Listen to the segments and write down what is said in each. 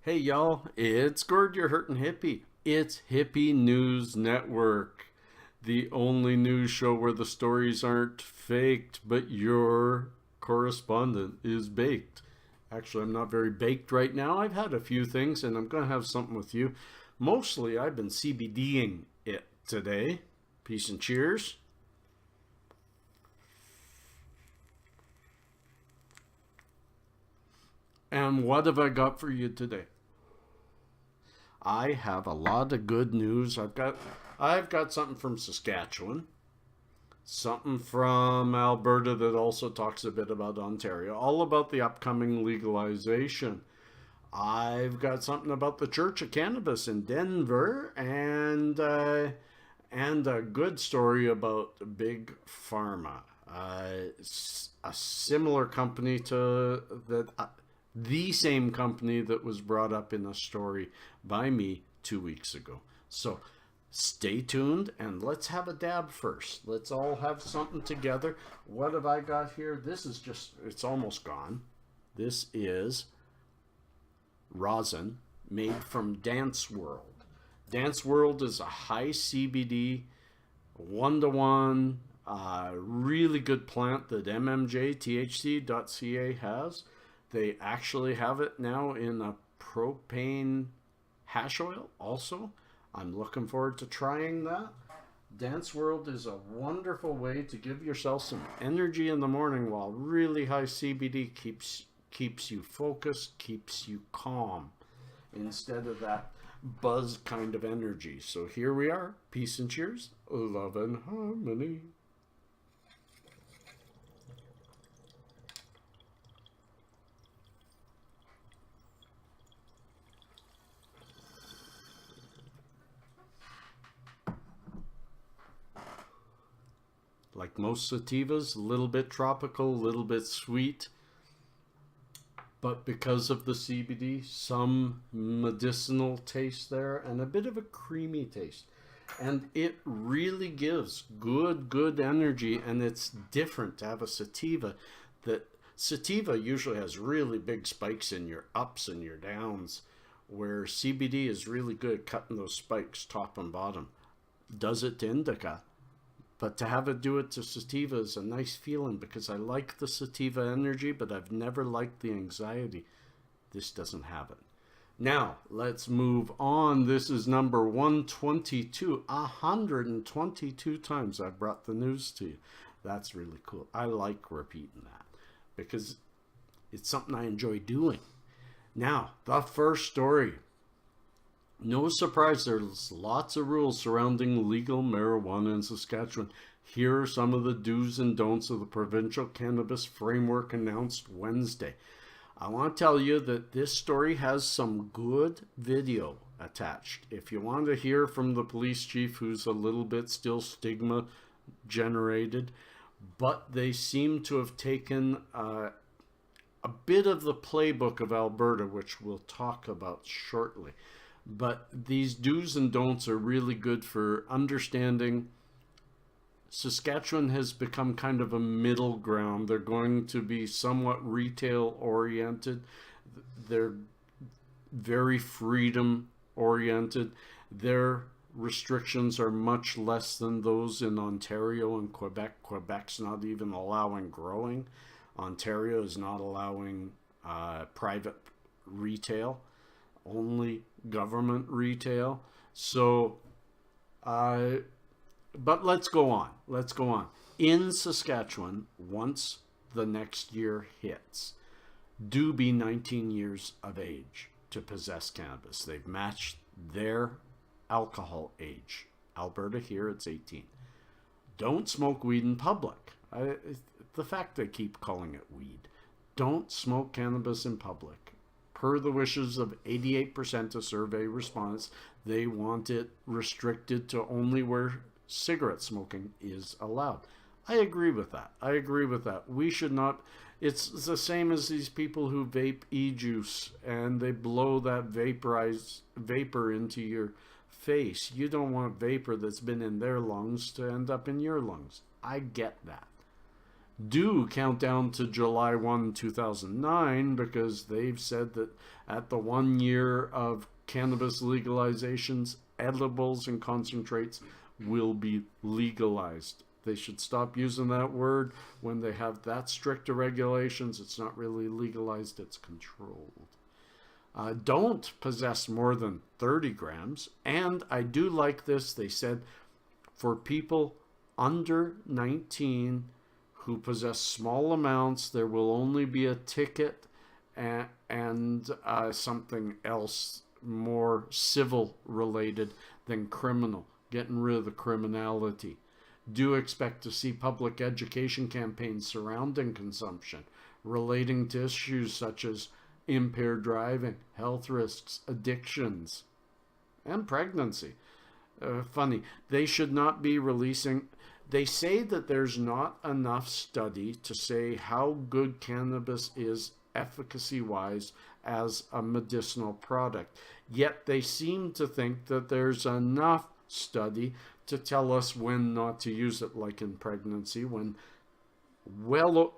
Hey y'all, it's Gord, your hurtin' hippie. It's Hippie News Network, the only news show where the stories aren't faked, but your correspondent is baked. Actually, I'm not very baked right now. I've had a few things and I'm going to have something with you. Mostly, I've been CBDing it today. Peace and cheers. And what have I got for you today? I have a lot of good news. I've got something from Saskatchewan, something from Alberta that also talks a bit about Ontario, all about the upcoming legalization. I've got something about the Church of Cannabis in Denver, and a good story about Big Pharma, a similar company to that. The same company that was brought up in a story by me 2 weeks ago. So stay tuned and let's have a dab first. Let's all have something together. What have I got here? This is just, it's almost gone. This is rosin made from Dance World. Dance World is a high CBD, one-to-one, really good plant that mmjthc.ca has. They actually have it now in a propane hash oil also. I'm looking forward to trying that. Dance World is a wonderful way to give yourself some energy in the morning while really high CBD keeps you focused, keeps you calm instead of that buzz kind of energy. So here we are. Peace and cheers. Love and harmony. Like most sativas, a little bit tropical, a little bit sweet, but because of the CBD, some medicinal taste there and a bit of a creamy taste. And it really gives good energy, and it's different to have a sativa that sativa usually has really big spikes in your ups and your downs, where CBD is really good at cutting those spikes top and bottom. Does it to indica, but to have it do it to sativa is a nice feeling because I like the sativa energy, but I've never liked the anxiety. This doesn't have it. Now, let's move on. This is number 122. 122 times I've brought the news to you. That's really cool. I like repeating that because it's something I enjoy doing. Now, the first story. No surprise, there's lots of rules surrounding legal marijuana in Saskatchewan. Here are some of the do's and don'ts of the provincial cannabis framework announced Wednesday. I want to tell you that this story has some good video attached. If you want to hear from the police chief, who's a little bit still stigma generated, but they seem to have taken a bit of the playbook of Alberta, which we'll talk about shortly. But these do's and don'ts are really good for understanding. Saskatchewan has become kind of a middle ground. They're going to be somewhat retail oriented. They're very freedom oriented. Their restrictions are much less than those in Ontario and Quebec. Quebec's not even allowing growing. Ontario is not allowing private retail, only government retail. So, but let's go on. Let's go on. In Saskatchewan, once the next year hits, do be 19 years of age to possess cannabis. They've matched their alcohol age. Alberta here, it's 18. Don't smoke weed in public. The fact they keep calling it weed. Don't smoke cannabis in public. Per the wishes of 88% of survey respondents, they want it restricted to only where cigarette smoking is allowed. I agree with that. I agree with that. We should not. It's the same as these people who vape e-juice and they blow that vaporized vapor into your face. You don't want vapor that's been in their lungs to end up in your lungs. I get that. do count down to July 1, 2009, because they've said that at the 1 year of cannabis legalizations, edibles and concentrates will be legalized. They should stop using that word when they have that strict regulations. It's not really legalized, it's controlled. Don't possess more than 30 grams. And I do like this. They said for people under 19 who possess small amounts, there will only be a ticket and something else more civil related than criminal, getting rid of the criminality. Do expect to see public education campaigns surrounding consumption, relating to issues such as impaired driving, health risks, addictions, and pregnancy. Funny, they should not be releasing. They say that there's not enough study to say how good cannabis is efficacy-wise as a medicinal product. Yet they seem to think that there's enough study to tell us when not to use it, like in pregnancy, when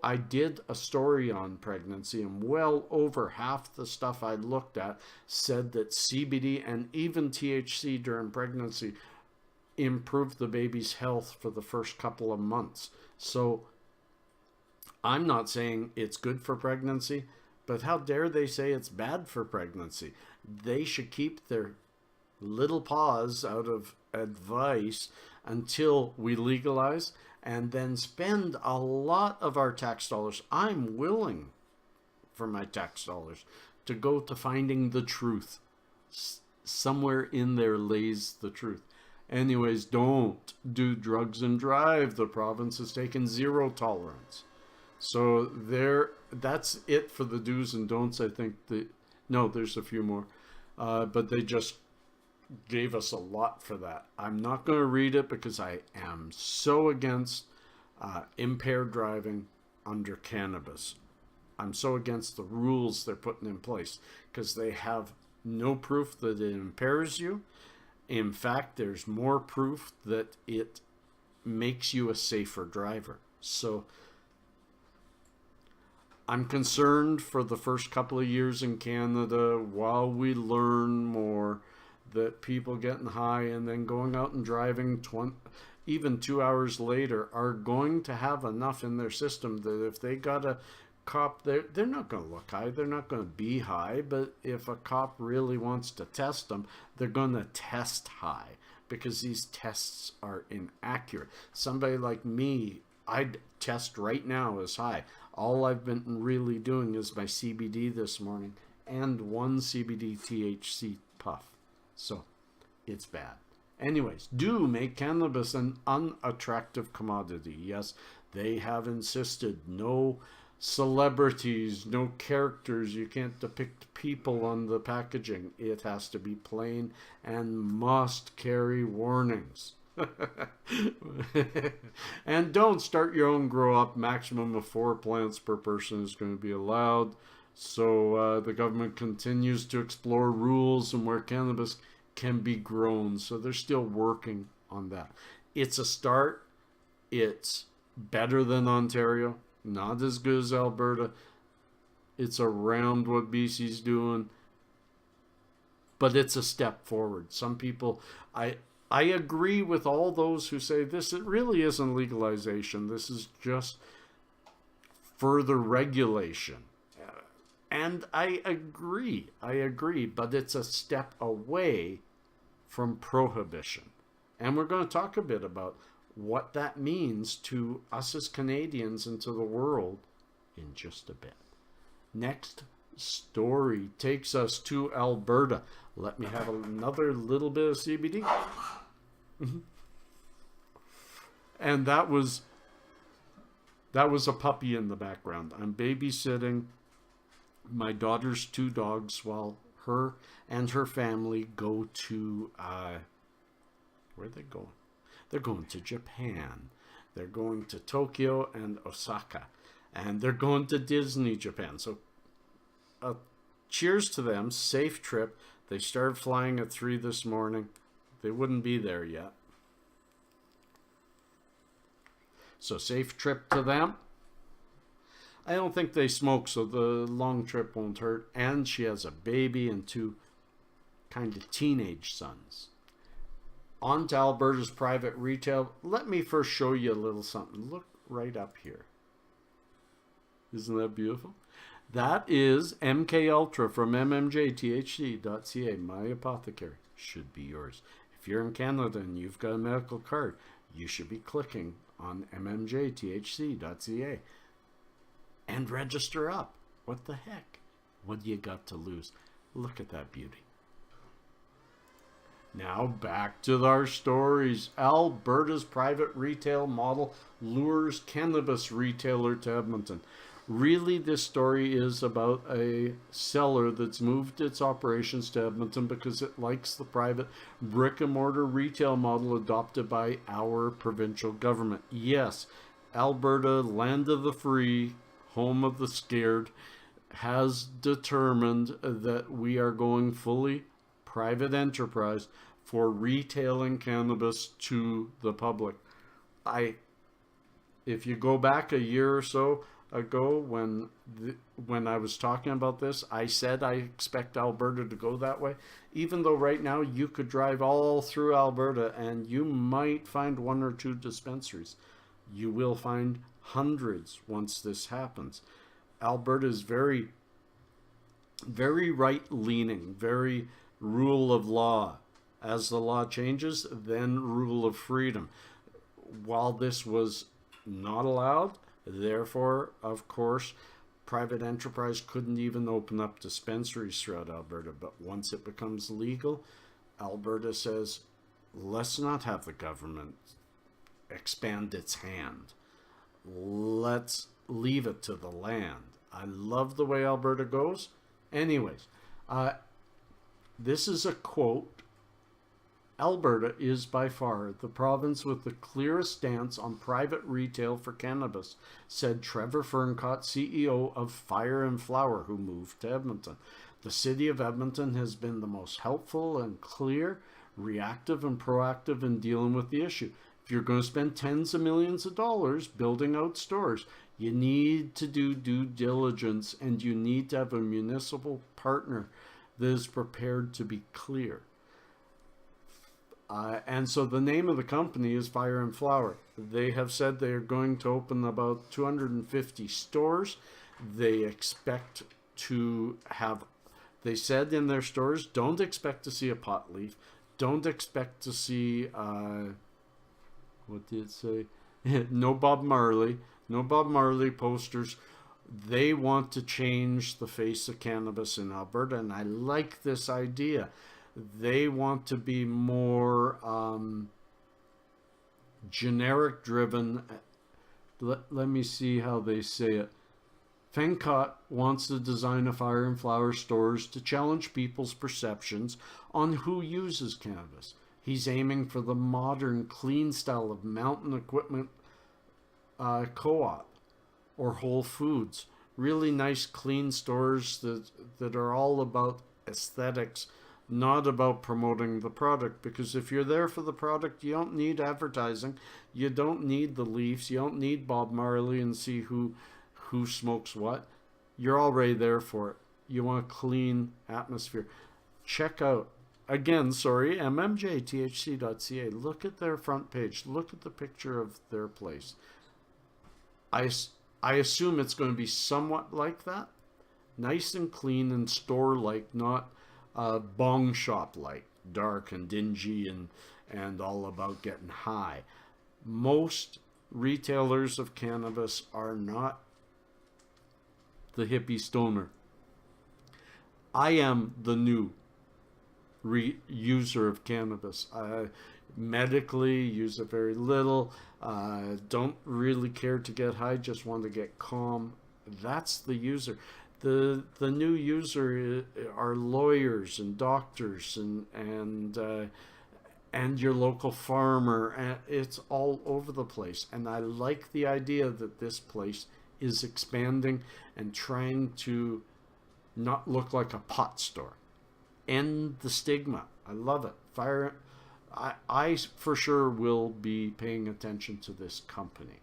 I did a story on pregnancy, and well over half the stuff I looked at said that CBD and even THC during pregnancy improved the baby's health for the first couple of months. So I'm not saying it's good for pregnancy, but how dare they say it's bad for pregnancy? They should keep their little paws out of advice until we legalize, and then spend a lot of our tax dollars. I'm willing for my tax dollars to go to finding the truth. Somewhere in there lays the truth. Anyways, don't do drugs and drive. The province has taken zero tolerance. So that's it for the do's and don'ts. I think no, there's a few more, but they just gave us a lot for that. I'm not going to read it because I am so against impaired driving under cannabis. I'm so against the rules they're putting in place because they have no proof that it impairs you. In fact, there's more proof that it makes you a safer driver. So I'm concerned for the first couple of years in Canada while we learn more, that people getting high and then going out and driving even 2 hours later are going to have enough in their system that if they got a cop, they're not going to look high, they're not going to be high, but if a cop really wants to test them, they're going to test high because these tests are inaccurate. Somebody like me, I'd test right now as high. All I've been really doing is my CBD this morning and one CBD THC puff. So it's bad. Anyways, do make cannabis an unattractive commodity. Yes, they have insisted no celebrities, no characters. You can't depict people on the packaging. It has to be plain and must carry warnings. And don't start your own grow up. Maximum of 4 plants per person is going to be allowed. So the government continues to explore rules and where cannabis can be grown. So they're still working on that. It's a start. It's better than Ontario. Not as good as Alberta. It's around what BC's doing. But it's a step forward. Some people, I agree with all those who say this, it really isn't legalization. This is just further regulation. And I agree, but it's a step away from prohibition. And we're going to talk a bit about what that means to us as Canadians and to the world in just a bit. Next story takes us to Alberta. Let me have another little bit of CBD. And that was a puppy in the background. I'm babysitting my daughter's 2 dogs while her and her family go to where are they going? They're going to Japan. They're going to Tokyo and Osaka. And they're going to Disney Japan. So cheers to them. Safe trip. They started flying at 3 this morning. They wouldn't be there yet. So safe trip to them. I don't think they smoke, so the long trip won't hurt. And she has a baby and two kind of teenage sons. On to Alberta's private retail. Let me first show you a little something. Look right up here. Isn't that beautiful? That is MK Ultra from mmjthc.ca. My apothecary should be yours. If you're in Canada and you've got a medical card, you should be clicking on mmjthc.ca and register up. What the heck? What do you got to lose? Look at that beauty. Now back to our stories. Alberta's private retail model lures cannabis retailer to Edmonton. Really, this story is about a seller that's moved its operations to Edmonton because it likes the private brick-and-mortar retail model adopted by our provincial government. Yes, Alberta, land of the free, home of the scared, has determined that we are going fully private enterprise for retailing cannabis to the public. If you go back a year or so ago when I was talking about this, I said I expect Alberta to go that way, even though right now you could drive all through Alberta and you might find one or two dispensaries. You will find hundreds once this happens. Alberta is very, very right-leaning, very rule of law. As the law changes, then rule of freedom. While this was not allowed, therefore, of course, private enterprise couldn't even open up dispensaries throughout Alberta. But once it becomes legal, Alberta says, let's not have the government expand its hand. Let's leave it to the land. I love the way Alberta goes. Anyways, this is a quote. Alberta is by far the province with the clearest stance on private retail for cannabis, said Trevor Ferncott, CEO of Fire and Flower, who moved to Edmonton. The city of Edmonton has been the most helpful and clear, reactive and proactive in dealing with the issue. If you're going to spend tens of millions of dollars building out stores, you need to do due diligence and you need to have a municipal partner that is prepared to be clear. And so the name of the company is Fire and Flower. They have said they are going to open about 250 stores. They expect to have, they said in their stores, don't expect to see a pot leaf. Don't expect to see, what did it say? No Bob Marley. No Bob Marley posters. They want to change the face of cannabis in Alberta, and I like this idea. They want to be more generic driven. Let me see how they say it. Fencott wants to design a Fire and Flower stores to challenge people's perceptions on who uses cannabis. He's aiming for the modern, clean style of Mountain Equipment Co-op or Whole Foods. Really nice, clean stores that are all about aesthetics, not about promoting the product, because if you're there for the product, you don't need advertising, you don't need the leaves, you don't need Bob Marley and see who smokes what. You're already there for it. You want a clean atmosphere. Check out, again, mmjthc.ca. Look at their front page. Look at the picture of their place. I assume it's going to be somewhat like that. Nice and clean and store-like, not bong shop like, dark and dingy and all about getting high. Most retailers of cannabis are not the hippie stoner. I am the new user of cannabis. Medically use it very little. Don't really care to get high, just want to get calm. That's the user. The new user are lawyers and doctors and your local farmer, and it's all over the place. And I like the idea that this place is expanding and trying to not look like a pot store. End the stigma. I love it. I for sure will be paying attention to this company.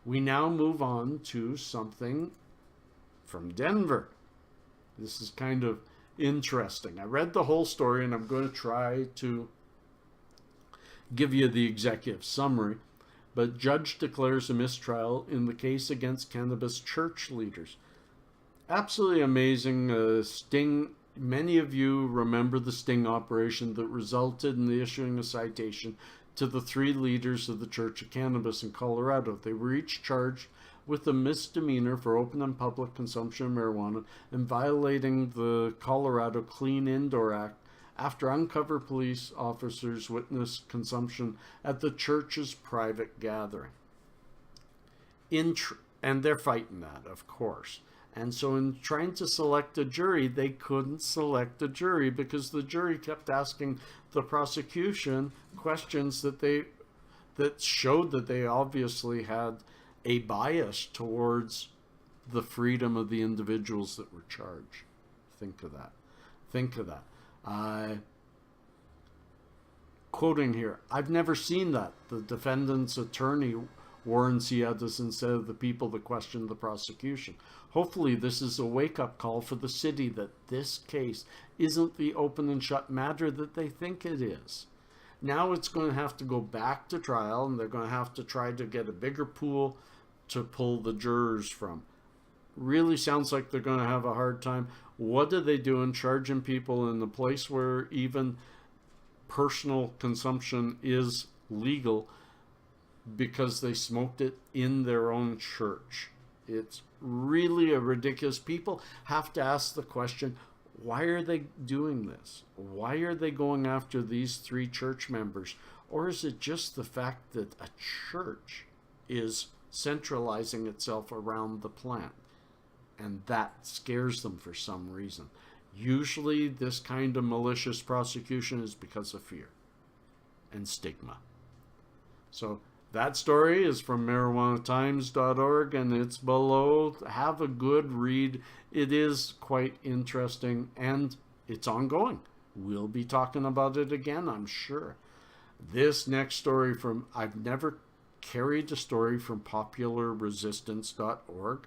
We now move on to something from Denver. This is kind of interesting. I read the whole story, and I'm going to try to give you the executive summary. But judge declares a mistrial in the case against cannabis church leaders. Absolutely amazing. Sting. Many of you remember the sting operation that resulted in the issuing a citation to the 3 leaders of the Church of Cannabis in Colorado. They were each charged with a misdemeanor for open and public consumption of marijuana and violating the Colorado Clean Indoor Act after undercover police officers witnessed consumption at the church's private gathering. And they're fighting that, of course. And so in trying to select a jury, they couldn't select a jury because the jury kept asking the prosecution questions that showed that they obviously had a bias towards the freedom of the individuals that were charged. Think of that. Think of that. Quoting here, I've never seen that. The defendant's attorney, Warren C. Edison, said of the people that questioned the prosecution. Hopefully this is a wake-up call for the city that this case isn't the open and shut matter that they think it is. Now it's going to have to go back to trial, and they're going to have to try to get a bigger pool to pull the jurors from. Really sounds like they're going to have a hard time. What are they doing charging people in the place where even personal consumption is legal because they smoked it in their own church? It's really a ridiculous. People have to ask the question, why are they doing this? Why are they going after these 3 church members? Or is it just the fact that a church is centralizing itself around the plant? And that scares them for some reason. Usually this kind of malicious prosecution is because of fear and stigma. So that story is from marijuanatimes.org, and it's below. Have a good read. It is quite interesting, and it's ongoing. We'll be talking about it again, I'm sure. This next story from, I've never carried a story from popularresistance.org.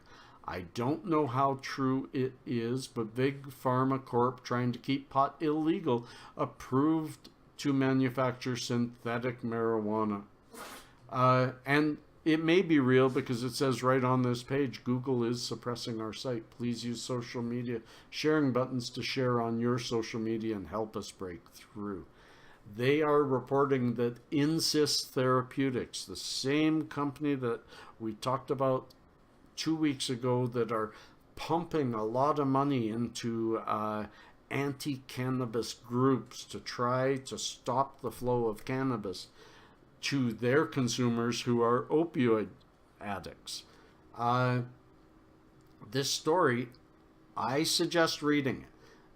I don't know how true it is, but Big Pharma Corp trying to keep pot illegal approved to manufacture synthetic marijuana. And it may be real because it says right on this page, Google is suppressing our site. Please use social media sharing buttons to share on your social media and help us break through. They are reporting that INSYS Therapeutics, the same company that we talked about 2 weeks ago that are pumping a lot of money into anti-cannabis groups to try to stop the flow of cannabis to their consumers who are opioid addicts. This story, I suggest reading it.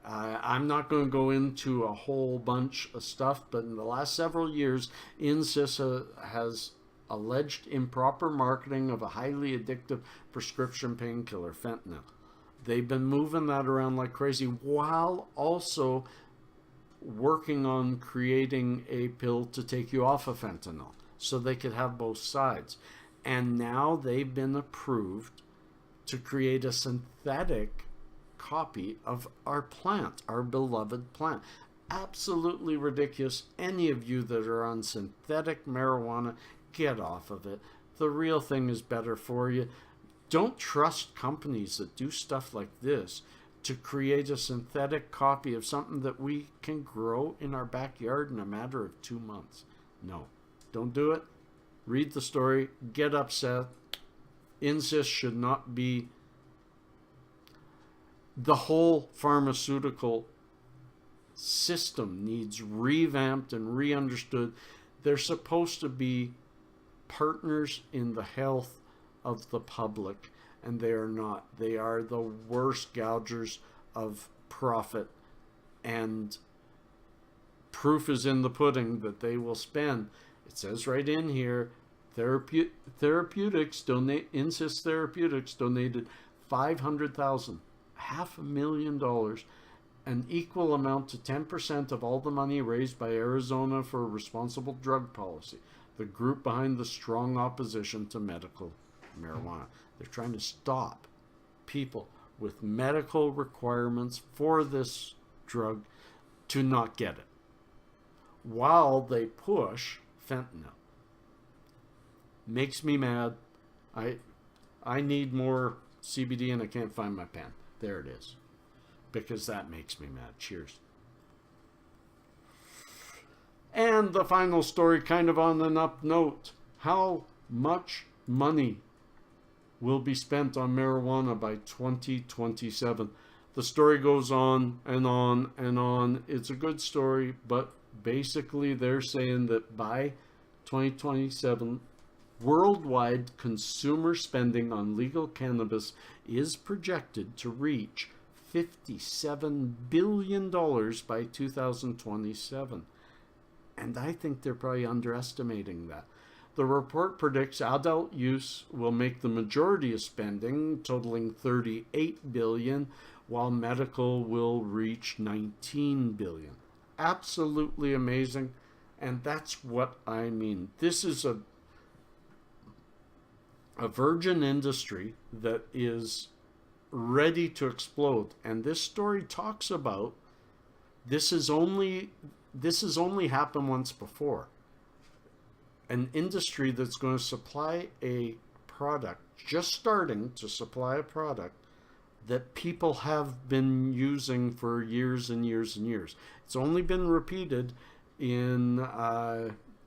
I'm not going to go into a whole bunch of stuff, but in the last several years, INSYS has alleged improper marketing of a highly addictive prescription painkiller, fentanyl. They've been moving that around like crazy while also working on creating a pill to take you off of fentanyl so they could have both sides. And now they've been approved to create a synthetic copy of our plant, our beloved plant. Absolutely ridiculous. Any of you that are on synthetic marijuana, get off of it. The real thing is better for you. Don't trust companies that do stuff like this to create a synthetic copy of something that we can grow in our backyard in a matter of 2 months. No, don't do it. Read the story, get upset. INSYS should not be. The whole pharmaceutical system needs revamped and re-understood. They're supposed to be partners in the health of the public, and they are not. They are the worst gougers of profit, and proof is in the pudding that they will spend. It says right in here, Therapeutics donate. INSYS Therapeutics donated $500,000, $500,000, an equal amount to 10% of all the money raised by Arizona for a responsible drug policy, the group behind the strong opposition to medical marijuana. They're trying to stop people with medical requirements for this drug to not get it, while they push fentanyl. Makes me mad. I need more CBD and I can't find my pen. There it is. Because that makes me mad. Cheers. And the final story, kind of on an up note. How much money will be spent on marijuana by 2027? The story goes on and on and on. It's a good story, but basically they're saying that by 2027, worldwide consumer spending on legal cannabis is projected to reach $57 billion by 2027. And I think they're probably underestimating that. The report predicts adult use will make the majority of spending, totaling $38 billion, while medical will reach $19 billion. Absolutely amazing. And that's what I mean. This is a virgin industry that is ready to explode. And this story talks about this has only happened once before. An industry that's going to supply a product, just starting to supply a product that people have been using for years and years and years. It's only been repeated in,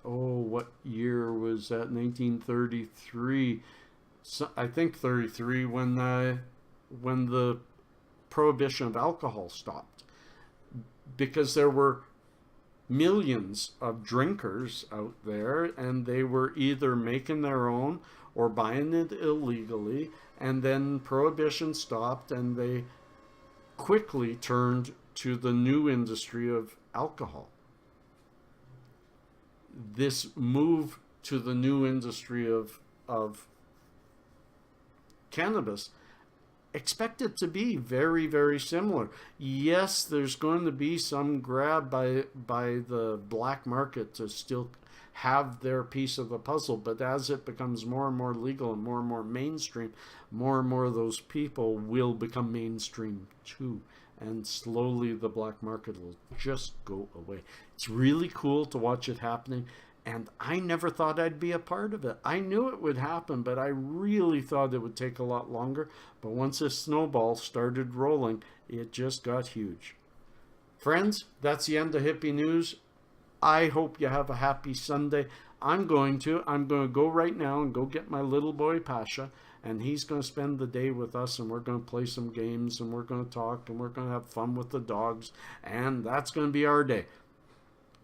what year was that? 1933. So, I think 33, when the prohibition of alcohol stopped. Because there were millions of drinkers out there, and they were either making their own or buying it illegally, and then prohibition stopped and they quickly turned to the new industry of alcohol. This move to the new industry of cannabis, expect it to be very, very similar. Yes, there's going to be some grab by the black market to still have their piece of the puzzle, but as it becomes more and more legal and more mainstream, more and more of those people will become mainstream too, and slowly the black market will just go away. It's really cool to watch it happening, and I never thought I'd be a part of it. I knew it would happen, but I really thought it would take a lot longer. But once this snowball started rolling, it just got huge. Friends, that's the end of Hippie News. I hope you have a happy Sunday. I'm going to go right now and go get my little boy Pasha, and he's going to spend the day with us, and we're going to play some games, and we're going to talk, and we're going to have fun with the dogs, and that's going to be our day.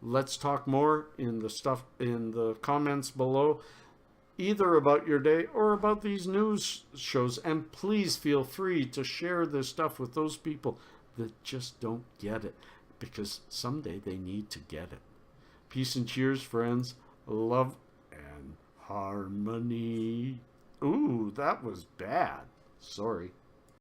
Let's talk more in the comments below, either about your day or about these news shows. And please feel free to share this stuff with those people that just don't get it, because someday they need to get it. Peace and cheers, friends. Love and harmony. Ooh, that was bad. Sorry.